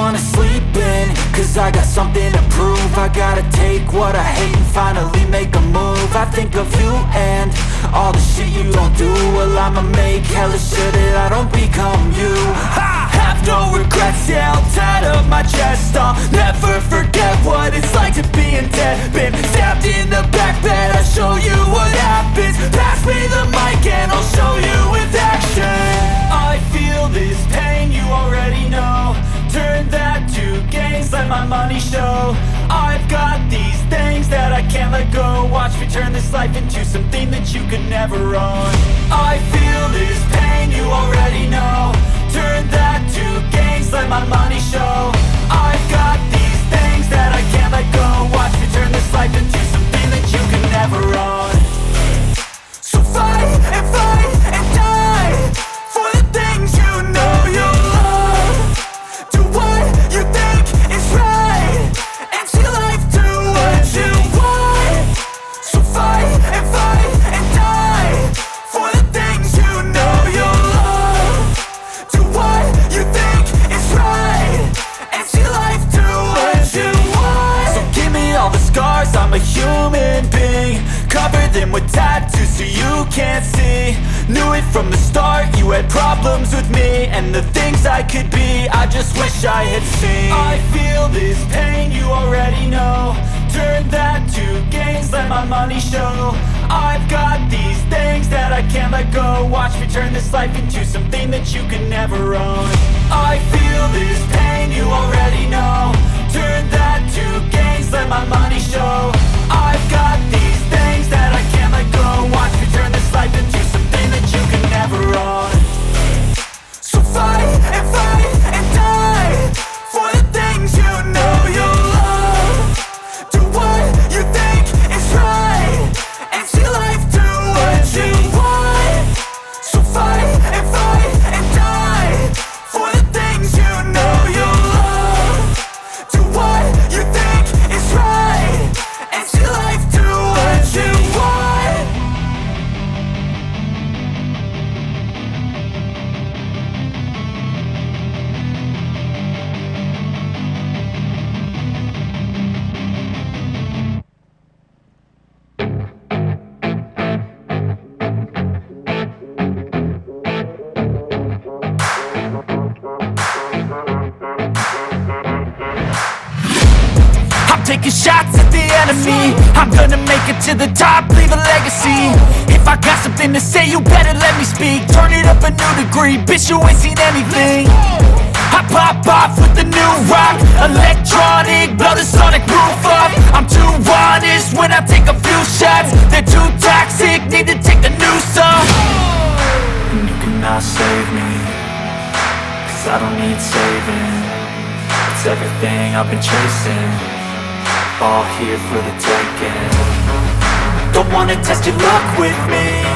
wanna sleep in, cause I got something to prove. I gotta take what I hate and finally make a move. I think of you and all the shit you don't do. Well, I'ma make hella sure that I don't become you. I have no regrets, yeah, I'll tie up my chest. I'll never forget what it's like to be in debt. Been stabbed in the back bed, I'll show you what happens. Pass me the mic and I'll show you with action. I feel this pain, you already know. Turn that to gains, let my money show. I've got these things that I can't let go. Watch me turn this life into something that you could never own. I feel this pain, you already know. Turn that to gains, let my money show. I've got these things that I can't let go. Watch me turn this life into something that you could never own. So fight and die for the things you know you love. Do what you think is right and see life do what you want. So fight and die for the things you know you love. Do what you think is right and see life do what you want. So give me all the scars, I'm a human being. Cover them with tattoos so you can't see. Knew it from the start, you had problems with me and the things I could be, I just wish I had seen. I feel this pain, you already know. Turn that to gains, let my money show. I've got these things that I can't let go. Watch me turn this life into something that you could never own. I feel this pain, you already know. Turn that to gains, let my money show. I've got these things that I can't let go. Watch me turn this life into something that you can never own. So fight and die for the things you know you love. Do what you think is right and see life do what you want. So fight and die for the things you know you love. Do what you think is right and see life do what you want. Taking shots at the enemy, I'm gonna make it to the top, leave a legacy. If I got something to say, you better let me speak. Turn it up a new degree, bitch, you ain't seen anything. I pop off with the new rock, electronic, blow the sonic roof up. I'm too honest when I take a few shots. They're too toxic, need to take the noose off. And you cannot save me, cause I don't need saving. It's everything I've been chasing, all here for the taking. Don't wanna test your luck with me,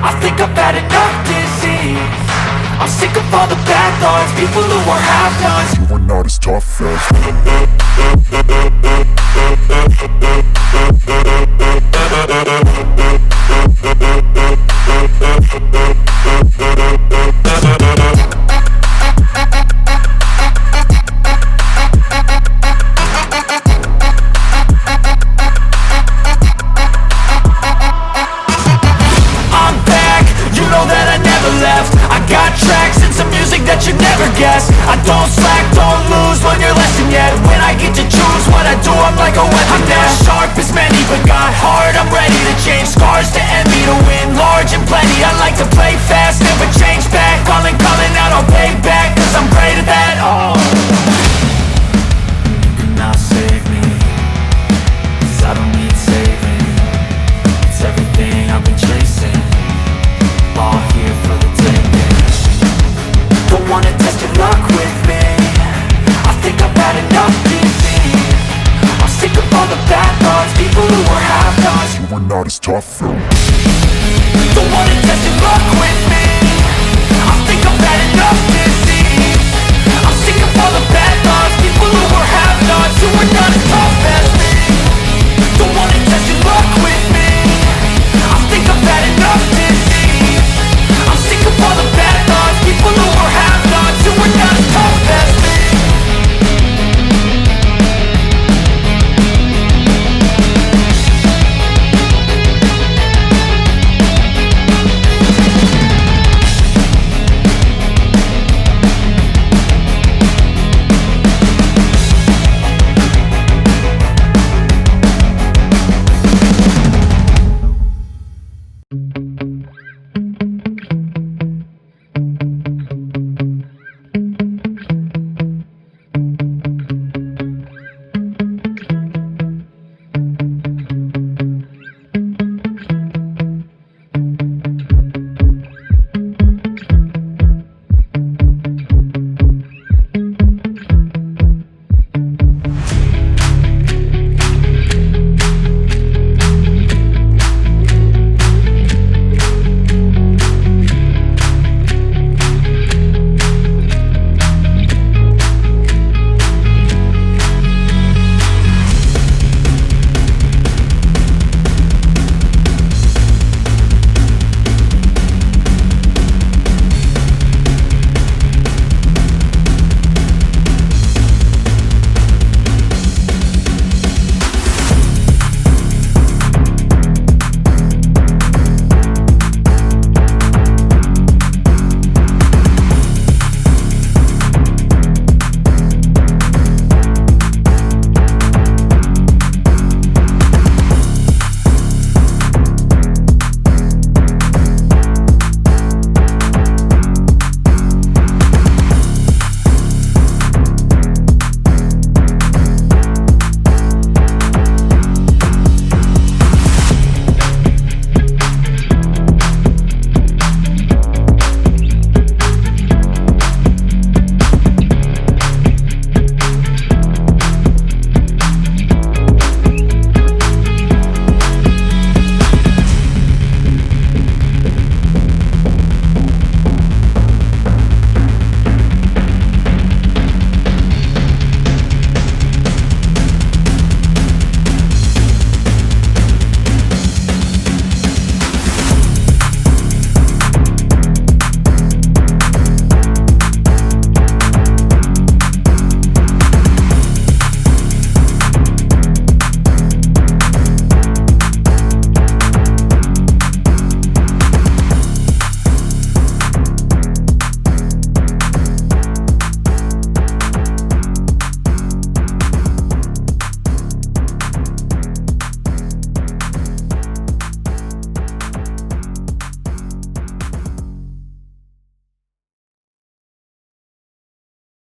I think I've had enough disease. I'm sick of all the bad thoughts, people who are half-nots. You were not as tough as I don't slack, don't lose, learn your lesson yet. When I get to choose what I do, I'm like a weapon. I'm not sharp as many, but got hard, I'm ready to change. Scars to envy, to win large and plenty. I like to play fast, never change back. Calling out, I'll pay back, cause I'm great at that. Oh, you cannot save me, cause I don't need saving. It's everything I've been chasing, all here for the taking. Don't wanna test your luck with me, I think I've had enough disease. I'm sick of all the bad thoughts, people who were half-nots. You were not as tough though. Don't wanna test your luck with me, I think I've had enough disease. I'm sick of all the bad thoughts, people who were half-nots, who were not as tough as me. Don't wanna test your luck with me, I think I've had enough disease. I'm sick of all the bad thoughts, people who were half-nots, who were not as tough as me. you.